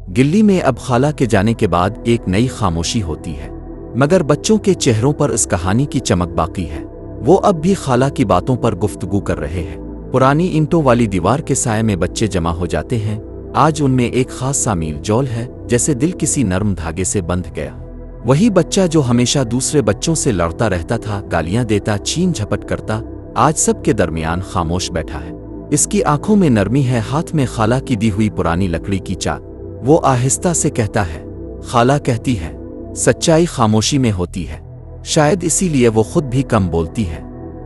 गिल्ली में अब खाला के जाने के बाद एक नई खामोशी होती है, मगर बच्चों के चेहरों पर इस कहानी की चमक बाकी है। वो अब भी खाला की बातों पर गुफ्तगू कर रहे हैं। पुरानी ईंटों वाली दीवार के साये में बच्चे जमा हो जाते हैं। आज उनमें एक खास सा मील जौल है, जैसे दिल किसी नर्म धागे से बंध गया। वही बच्चा जो हमेशा दूसरे बच्चों से लड़ता रहता था, गालियां देता, छीन झपट करता, आज सबके दरमियान खामोश बैठा है। इसकी आंखों में नरमी है, हाथ में खाला की दी हुई पुरानी लकड़ी की चाक। वो आहिस्ता से कहता है, खाला कहती है, सच्चाई खामोशी में होती है। शायद इसीलिए वो खुद भी कम बोलती है।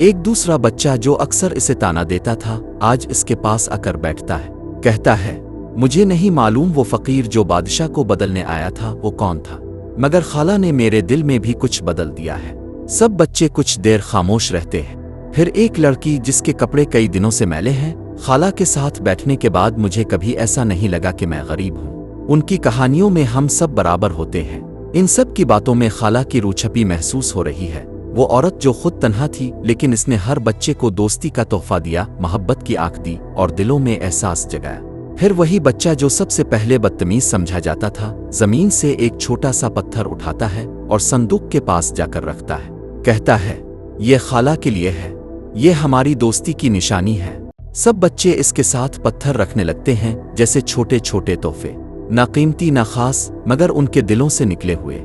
एक दूसरा बच्चा जो अक्सर इसे ताना देता था, आज इसके पास आकर बैठता है। कहता है, मुझे नहीं मालूम वो फकीर जो बादशाह को बदलने आया था वो कौन था, मगर खाला ने मेरे दिल में भी कुछ बदल दिया है। सब बच्चे कुछ देर खामोश रहते हैं। फिर एक लड़की जिसके कपड़े कई दिनों से मैले हैं, खाला के साथ बैठने के बाद मुझे कभी ऐसा नहीं लगा कि मैं गरीब हूँ। उनकी कहानियों में हम सब बराबर होते हैं। इन सब की बातों में खाला की रूछपी महसूस हो रही है। वो औरत जो खुद तन्हा थी, लेकिन इसने हर बच्चे को दोस्ती का तोहफा दिया, मोहब्बत की आंख दी और दिलों में एहसास जगाया। फिर वही बच्चा जो सबसे पहले बदतमीज समझा जाता था, जमीन से एक छोटा सा पत्थर उठाता है और संदूक के पास जाकर रखता है। कहता है, ये खाला के लिए है, ये हमारी दोस्ती की निशानी है। सब बच्चे इसके साथ पत्थर रखने लगते हैं, जैसे छोटे छोटे तोहफे, ना कीमती ना खास, मगर उनके दिलों से निकले हुए।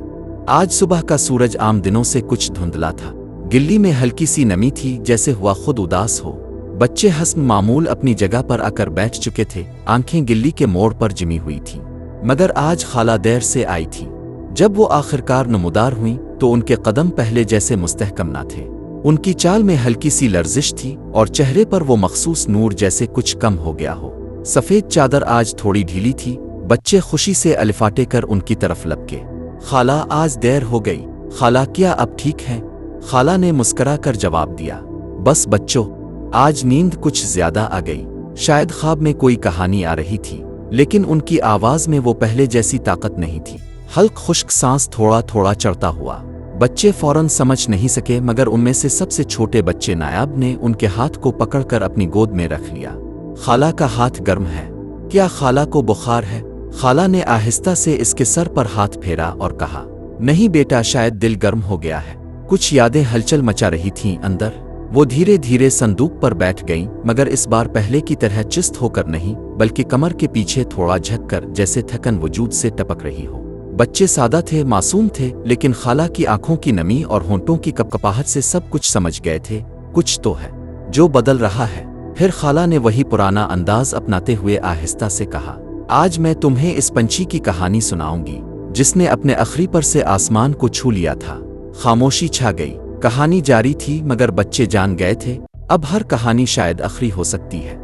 आज सुबह का सूरज आम दिनों से कुछ धुंधला था। गिल्ली में हल्की सी नमी थी, जैसे हुआ खुद उदास हो। बच्चे हस्ब मामूल अपनी जगह पर आकर बैठ चुके थे, आंखें गिल्ली के मोड़ पर जिमी हुई थीं। मगर आज खाला देर से आई थी। जब वो आखिरकार नमूदार हुई तो उनके कदम पहले जैसे मुस्तहकम ना थे। उनकी चाल में हल्की सी लर्जिश थी और चेहरे पर वो मखसूस नूर, जैसे कुछ कम हो गया हो। सफ़ेद चादर आज थोड़ी ढीली थी। बच्चे खुशी से अलिफाटे कर उनकी तरफ लपके। खाला, आज देर हो गई। खाला, क्या अब ठीक है? खाला ने मुस्करा कर जवाब दिया, बस बच्चों, आज नींद कुछ ज्यादा आ गई। शायद ख्वाब में कोई कहानी आ रही थी, लेकिन उनकी आवाज में वो पहले जैसी ताकत नहीं थी। हल्क खुश्क सांस थोड़ा थोड़ा चढ़ता हुआ। बच्चे फौरन समझ नहीं सके, मगर उनमें से सबसे छोटे बच्चे नायाब ने उनके हाथ को पकड़कर अपनी गोद में रख लिया। खाला का हाथ गर्म है, क्या खाला को बुखार है? खाला ने आहिस्ता से इसके सर पर हाथ फेरा और कहा, नहीं बेटा, शायद दिल गर्म हो गया है। कुछ यादें हलचल मचा रही थीं अंदर। वो धीरे धीरे संदूक पर बैठ गईं, मगर इस बार पहले की तरह चुस्त होकर नहीं, बल्कि कमर के पीछे थोड़ा झुककर, जैसे थकन वजूद से टपक रही हो। बच्चे सादा थे, मासूम थे, लेकिन खाला की आंखों की नमी और होंठों की कपकपाहट से सब कुछ समझ गए थे। कुछ तो है जो बदल रहा है। फिर खाला ने वही पुराना अंदाज अपनाते हुए आहिस्ता से कहा, आज मैं तुम्हें इस पंछी की कहानी सुनाऊंगी जिसने अपने आखिरी पर से आसमान को छू लिया था। खामोशी छा गई। कहानी जारी थी, मगर बच्चे जान गए थे, अब हर कहानी शायद आखिरी हो सकती है।